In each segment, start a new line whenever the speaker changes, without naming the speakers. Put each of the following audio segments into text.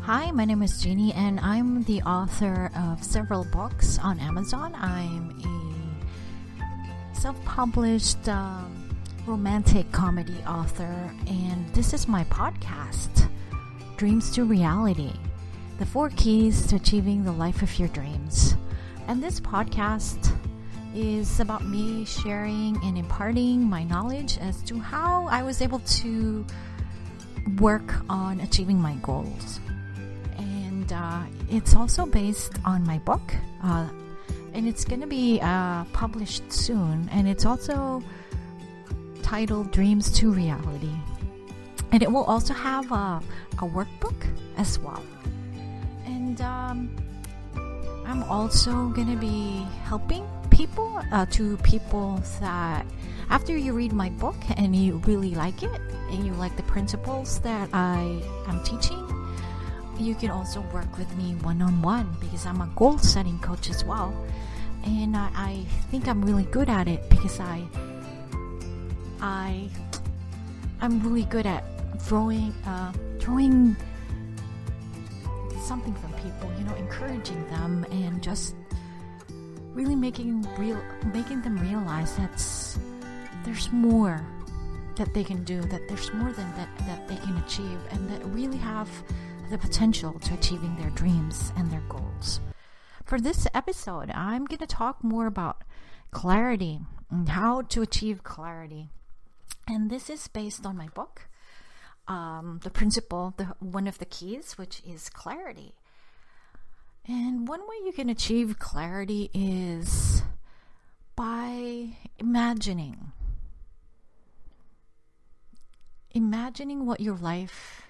Hi, my name is Jeannie, and I'm the author of several books on Amazon. I'm a self-published romantic comedy author, and this is my podcast, Dreams to Reality, the 4 keys to achieving the life of your dreams. And this podcast is about me sharing and imparting my knowledge as to how I was able to work on achieving my goals. And it's also based on my book, and it's going to be published soon, and it's also titled Dreams to Reality, and it will also have a workbook as well. And I'm also going to be helping people that after you read my book and you really like it and you like the principles that I am teaching, you can also work with me one-on-one, because I'm a goal setting coach as well, and I think I'm really good at it because I'm really good at drawing something from people, encouraging them and just really making them realize that there's more that they can do, that there's more than that they can achieve, and that really have the potential to achieving their dreams and their goals. For this episode, I'm going to talk more about clarity and how to achieve clarity. And this is based on my book, the principle, one of the keys, which is clarity. And one way you can achieve clarity is by imagining what your life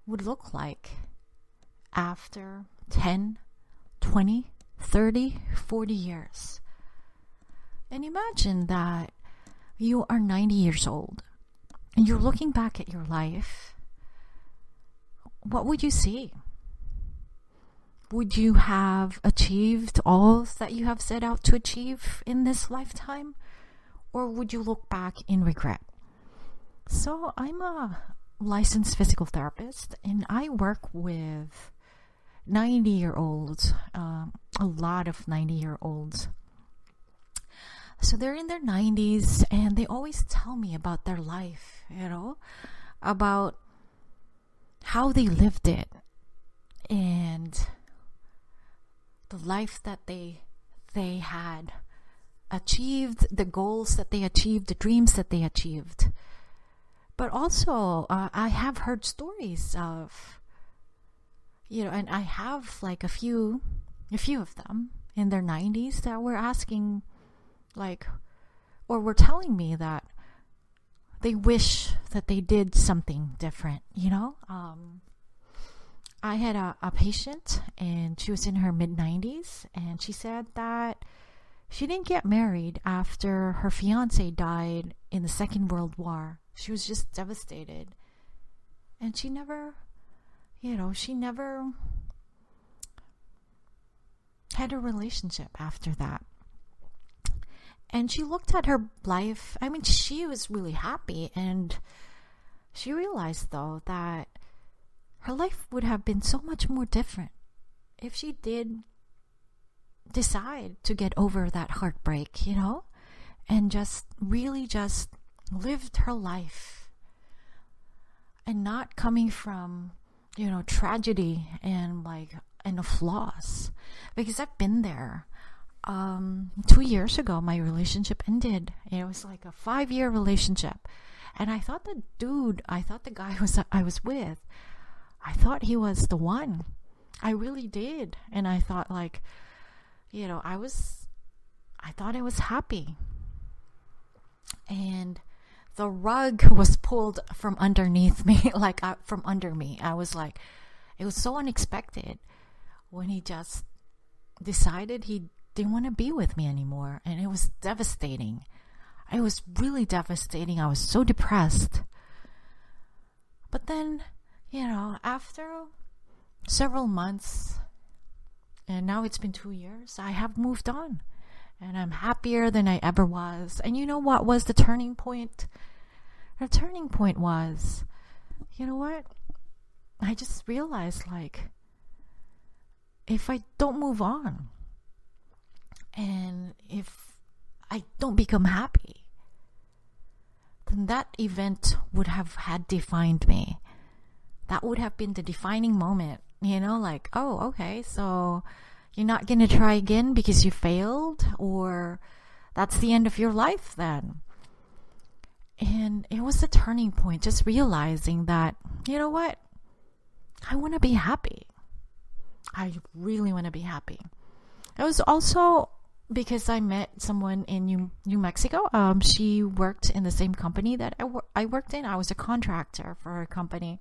would look like after 10, 20, 30, 40 years. And imagine that you are 90 years old and you're looking back at your life. What would you see? Would you have achieved all that you have set out to achieve in this lifetime? Or would you look back in regret? So I'm a licensed physical therapist, and I work with 90-year-olds, a lot of 90-year-olds. So they're in their 90s, and they always tell me about their life, about how they lived it, and the life that they had achieved, the goals that they achieved, the dreams that they achieved. But also, I have heard stories of, and I have like a few of them in their 90s that were asking, or were telling me that they wish that they did something different, I had a patient, and she was in her mid-90s, and she said that she didn't get married after her fiance died in the Second World War. She was just devastated. And she never had a relationship after that. And she looked at her life. I mean, she was really happy. And she realized, though, that her life would have been so much more different if she did decide to get over that heartbreak, and just lived her life, and not coming from, tragedy and the flaws. Because I've been there. 2 years ago, my relationship ended. It was like a 5-year relationship. And I thought the guy I was with, I thought he was the one. I really did. And I thought I thought I was happy. And the rug was pulled from underneath me, from under me. I was like, it was so unexpected when he just decided he didn't want to be with me anymore. And it was devastating. It was really devastating. I was so depressed. But then, after several months, and now it's been 2 years, I have moved on. And I'm happier than I ever was. And you know what was the turning point? The turning point was, you know what? I just realized, like, if I don't move on and if I don't become happy, then that event would have had defined me. That would have been the defining moment, like, oh, okay, so you're not going to try again because you failed, or that's the end of your life then. And it was a turning point, just realizing that, you know what? I want to be happy. I really want to be happy. It was also because I met someone in New Mexico. She worked in the same company that I worked in. I was a contractor for her company.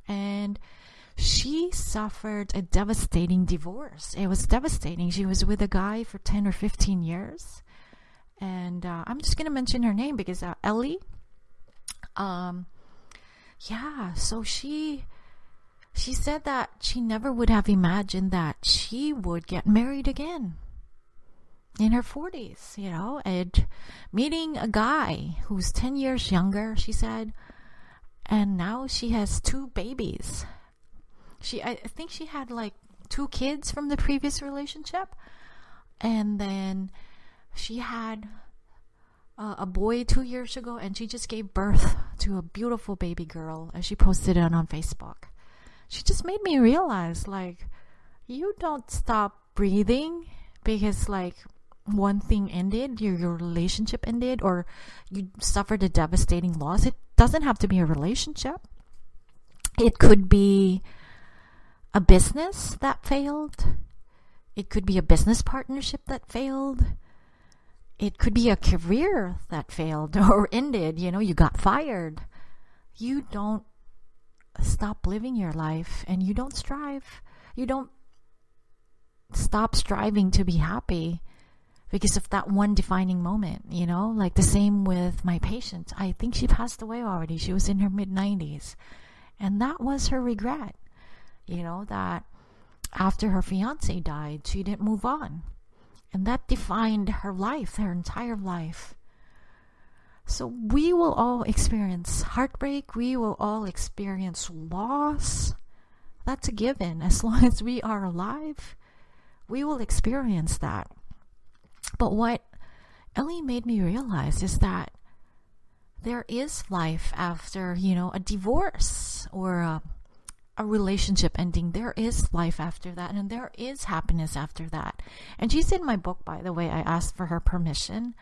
And she suffered a devastating divorce. It was devastating. She was with a guy for 10 or 15 years. And I'm just going to mention her name because Ellie. So she said that she never would have imagined that she would get married again in her 40s, and meeting a guy who's 10 years younger, she said, and now she has 2 babies. I think she had like 2 kids from the previous relationship, and then she had a boy 2 years ago, and she just gave birth to a beautiful baby girl, and she posted it on Facebook. She just made me realize, like, you don't stop breathing because, like, one thing ended, your relationship ended, or you suffered a devastating loss. It doesn't have to be a relationship. It could be a business that failed. It could be a business partnership that failed. It could be a career that failed or ended. You got fired. You don't stop living your life, and you don't strive. You don't stop striving to be happy because of that one defining moment, like the same with my patient. I think she passed away already. She was in her mid-90s, and that was her regret, that after her fiance died, she didn't move on, and that defined her life, her entire life. So we will all experience heartbreak. We will all experience loss. That's a given. As long as we are alive, we will experience that. But what Ellie made me realize is that there is life after, a divorce or a relationship ending. There is life after that, and there is happiness after that. And she's in my book, by the way. I asked for her permission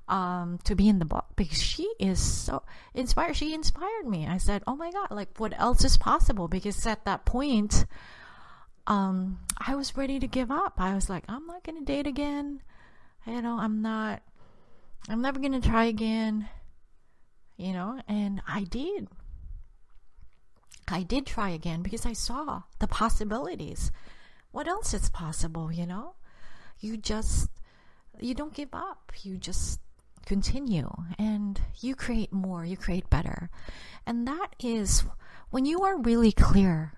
to be in the book because she is so inspired. She inspired me. I said, oh my God, like, what else is possible? Because at that point, I was ready to give up. I was like, I'm not going to date again. I'm never going to try again, and I did try again because I saw the possibilities. What else is possible? You don't give up. You just continue, and you create more, you create better. And that is when you are really clear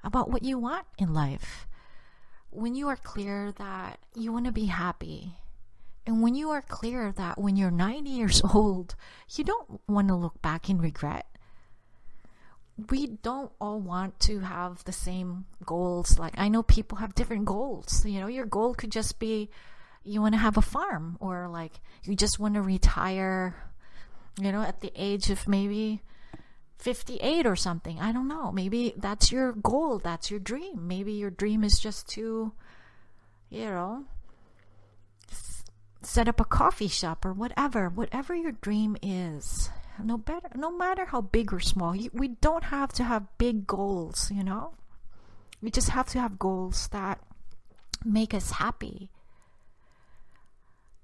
about what you want in life, when you are clear that you want to be happy, and when you are clear that when you're 90 years old, you don't want to look back in regret. We don't all want to have the same goals. Like, I know people have different goals. Your goal could just be you want to have a farm, or like you just want to retire, at the age of maybe 58 or something. I don't know. Maybe that's your goal. That's your dream. Maybe your dream is just to, set up a coffee shop or whatever your dream is. No matter how big or small, we don't have to have big goals, We just have to have goals that make us happy.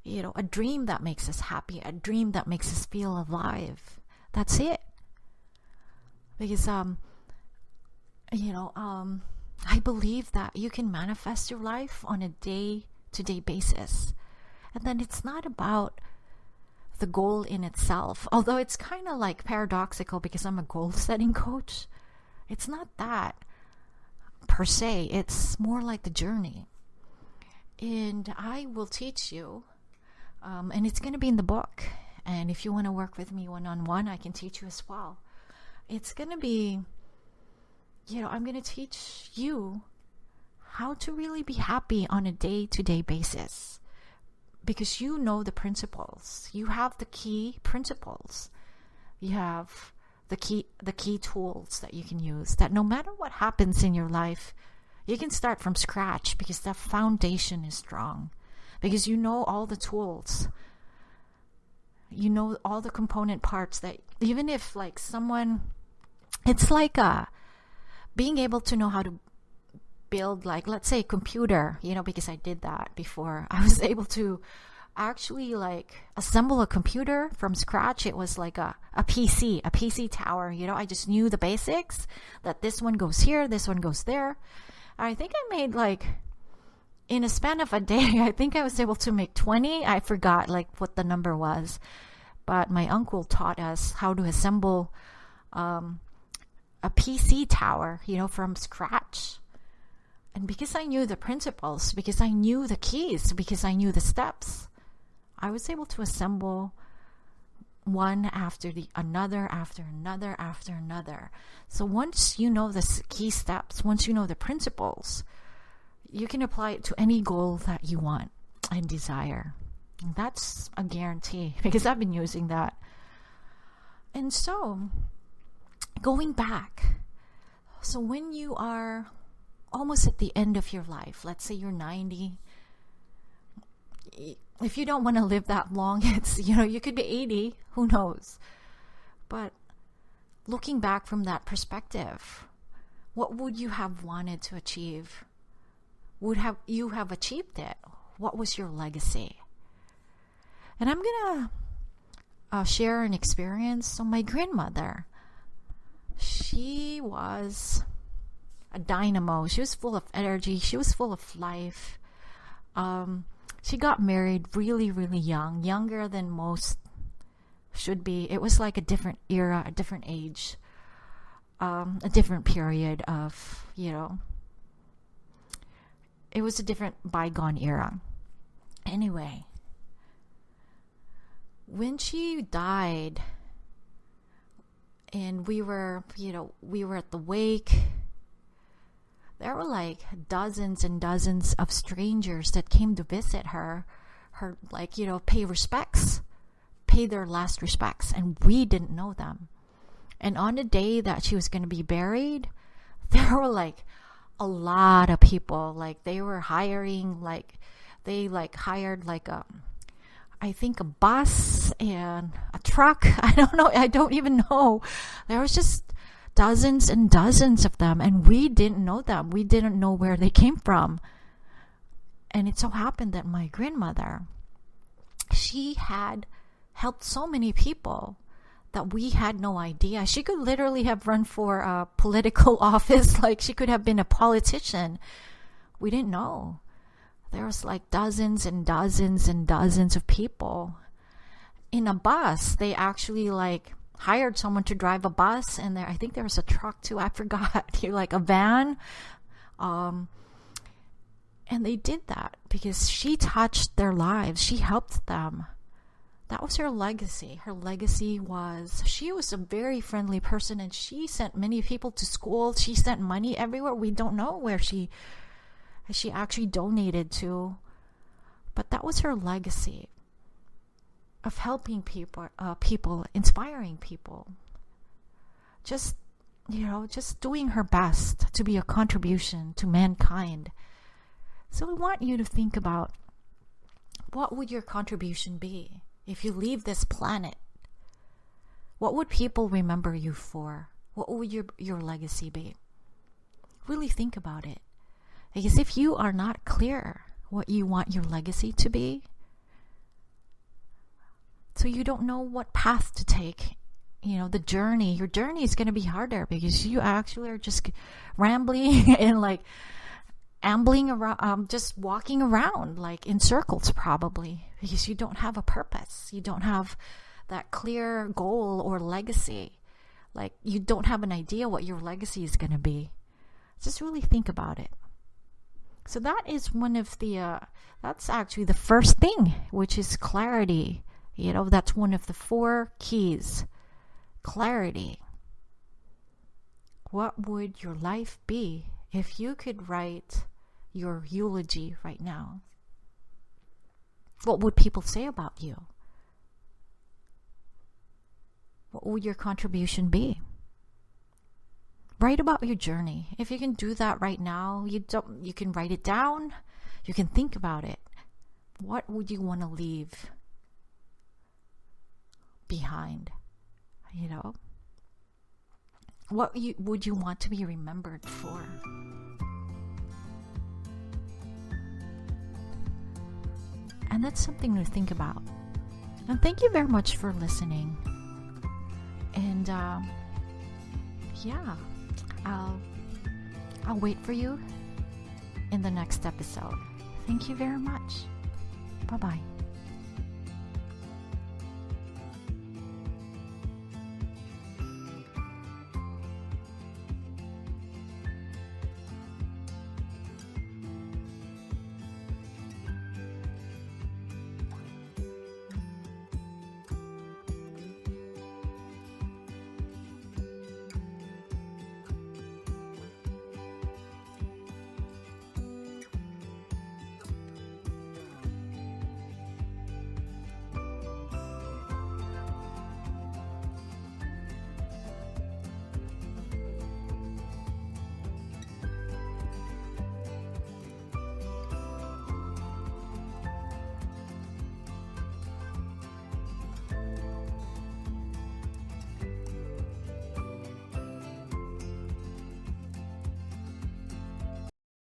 A dream that makes us happy, a dream that makes us feel alive. That's it. Because, I believe that you can manifest your life on a day-to-day basis. And then it's not about the goal in itself, although it's kind of like paradoxical because I'm a goal-setting coach. It's not that per se. It's more like the journey. And I will teach you, and it's going to be in the book. And if you want to work with me one-on-one, I can teach you as well. It's going to be I'm going to teach you how to really be happy on a day-to-day basis, because you know the principles. You have the key principles. You have the key tools that you can use, that no matter what happens in your life, you can start from scratch, because the foundation is strong, because you know all the tools. You know all the component parts, that even if like someone, it's like being able to know how to build, like, let's say a computer, because I did that before. I was able to actually like assemble a computer from scratch. It was like a PC tower. I just knew the basics, that this one goes here, this one goes there. I think I made like, in a span of a day, I think I was able to make 20. I forgot like what the number was, but my uncle taught us how to assemble a PC tower, from scratch. And because I knew the principles, because I knew the keys, because I knew the steps, I was able to assemble one after another, after another, after another. So once you know the key steps, once you know the principles, you can apply it to any goal that you want and desire. And that's a guarantee, because I've been using that. And so, going back, so when you are almost at the end of your life, let's say you're 90, if you don't want to live that long, it's, you could be 80, who knows. But looking back from that perspective, what would you have wanted to achieve? Would you have achieved it? What was your legacy? And I'm going to share an experience. So my grandmother, she was a dynamo. She was full of energy. She was full of life. She got married really, really young, younger than most should be. It was like a different era, a different age, a different period of, it was a different bygone era. Anyway, when she died, and we were at the wake, there were like dozens and dozens of strangers that came to visit her, like, pay their last respects, and we didn't know them. And on the day that she was going to be buried, there were like a lot of people. Like, they were hiring, like, they like hired like I think a bus and a truck. I don't know. I don't even know. There was just dozens and dozens of them, and we didn't know them. We didn't know where they came from. And it so happened that my grandmother, she had helped so many people that we had no idea. She could literally have run for a political office. Like, she could have been a politician. We didn't know. There was like dozens and dozens and dozens of people in a bus. They actually like hired someone to drive a bus, and I think there was a truck too. I forgot. Like a van. And they did that because she touched their lives. She helped them. That was her legacy. Her legacy was, she was a very friendly person, and she sent many people to school. She sent money everywhere. We don't know where she actually donated to, but that was her legacy of helping people, inspiring people, just doing her best to be a contribution to mankind. So I want you to think about, what would your contribution be if you leave this planet? What would people remember you for? What would your legacy be? Really think about it. Because if you are not clear what you want your legacy to be, so you don't know what path to take, your journey is going to be harder, because you actually are just rambling and like ambling around, just walking around like in circles, probably, because you don't have a purpose. You don't have that clear goal or legacy. Like, you don't have an idea what your legacy is going to be. Just really think about it. So that is one of the, that's actually the first thing, which is clarity. That's one of the 4 keys. Clarity. What would your life be if you could write your eulogy right now? What would people say about you? What would your contribution be? Write about your journey. If you can do that right now, you can write it down. You can think about it. What would you want to leave behind? You know? What would you want to be remembered for? And that's something to think about. And thank you very much for listening. And yeah, I'll wait for you in the next episode. Thank you very much. Bye-bye.